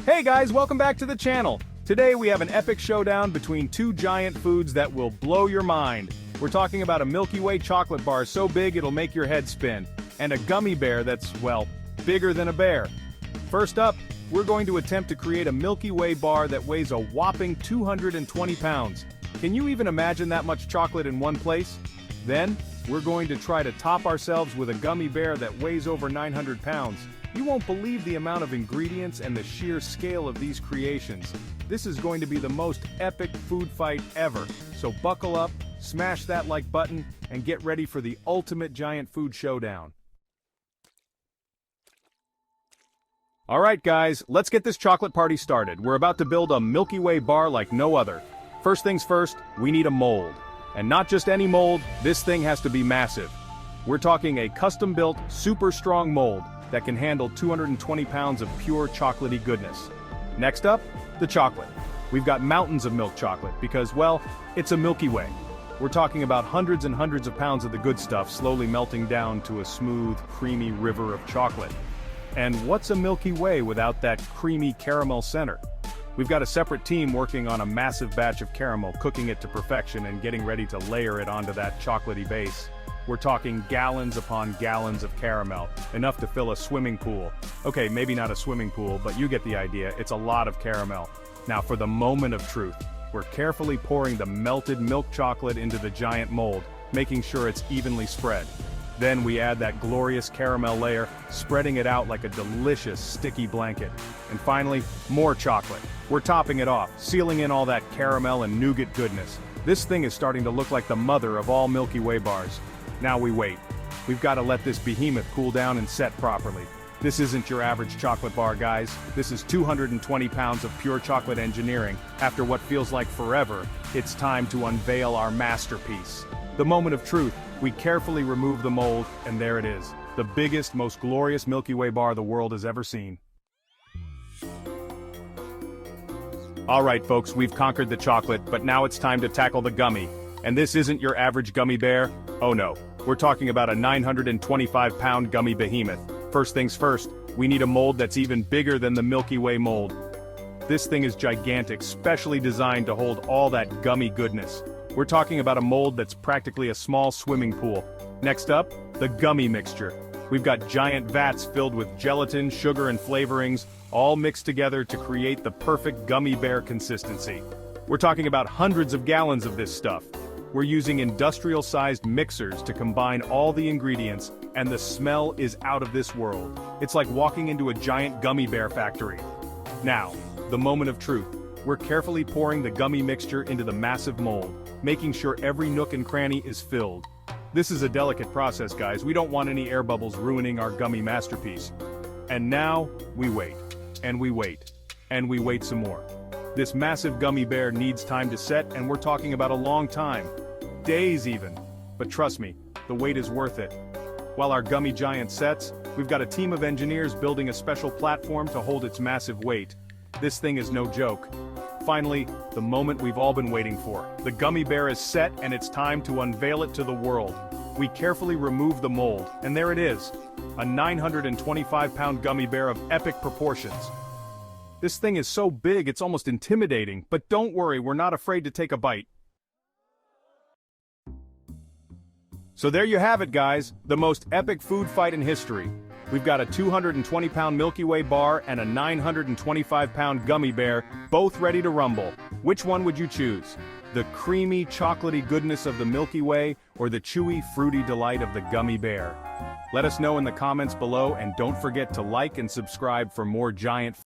Hey guys, welcome back to the channel. Today we have an epic showdown between two giant foods that will blow your mind. We're talking about a Milky Way chocolate bar so big it'll make your head spin, and a gummy bear that's, well, bigger than a bear. First up, we're going to attempt to create a Milky Way bar that weighs a whopping 220 pounds. Can you even imagine that much chocolate in one place? Then, we're going to try to top ourselves with a gummy bear that weighs over 900 pounds. You won't believe the amount of ingredients and the sheer scale of these creations. This is going to be the most epic food fight ever. So buckle up, smash that like button, and get ready for the ultimate giant food showdown. Alright guys, let's get this chocolate party started. We're about to build a Milky Way bar like no other. First things first, we need a mold. And not just any mold, this thing has to be massive. We're talking a custom-built, super strong mold that can handle 220 pounds of pure chocolatey goodness. Next up, the chocolate. We've got mountains of milk chocolate because, well, it's a Milky Way. We're talking about hundreds and hundreds of pounds of the good stuff slowly melting down to a smooth, creamy river of chocolate. And what's a Milky Way without that creamy caramel center? We've got a separate team working on a massive batch of caramel, cooking it to perfection and getting ready to layer it onto that chocolatey base. We're talking gallons upon gallons of caramel, enough to fill a swimming pool. Okay, maybe not a swimming pool, but you get the idea, it's a lot of caramel. Now for the moment of truth, we're carefully pouring the melted milk chocolate into the giant mold, making sure it's evenly spread. Then we add that glorious caramel layer, spreading it out like a delicious sticky blanket. And finally, more chocolate. We're topping it off, sealing in all that caramel and nougat goodness. This thing is starting to look like the mother of all Milky Way bars. Now we wait. We've got to let this behemoth cool down and set properly. This isn't your average chocolate bar, guys. This is 220 pounds of pure chocolate engineering. After what feels like forever, it's time to unveil our masterpiece. The moment of truth, we carefully remove the mold, and there it is. The biggest, most glorious Milky Way bar the world has ever seen. Alright folks, we've conquered the chocolate, but now it's time to tackle the gummy. And this isn't your average gummy bear. Oh no, we're talking about a 925-pound gummy behemoth. First things first, we need a mold that's even bigger than the Milky Way mold. This thing is gigantic, specially designed to hold all that gummy goodness. We're talking about a mold that's practically a small swimming pool. Next up, the gummy mixture. We've got giant vats filled with gelatin, sugar, and flavorings, all mixed together to create the perfect gummy bear consistency. We're talking about hundreds of gallons of this stuff. We're using industrial-sized mixers to combine all the ingredients, and the smell is out of this world. It's like walking into a giant gummy bear factory. Now, the moment of truth. We're carefully pouring the gummy mixture into the massive mold, making sure every nook and cranny is filled. This is a delicate process, guys. We don't want any air bubbles ruining our gummy masterpiece. And now, we wait. And we wait. And we wait some more. This massive gummy bear needs time to set, and we're talking about a long time. Days even. But trust me, the wait is worth it. While our gummy giant sets, we've got a team of engineers building a special platform to hold its massive weight. This thing is no joke. Finally, the moment we've all been waiting for. The gummy bear is set and it's time to unveil it to the world. We carefully remove the mold, and there it is. A 925-pound gummy bear of epic proportions. This thing is so big it's almost intimidating, but don't worry, we're not afraid to take a bite. So there you have it, guys, the most epic food fight in history. We've got a 220-pound Milky Way bar and a 925-pound gummy bear, both ready to rumble. Which one would you choose? The creamy, chocolatey goodness of the Milky Way, or the chewy, fruity delight of the gummy bear? Let us know in the comments below, and don't forget to like and subscribe for more giant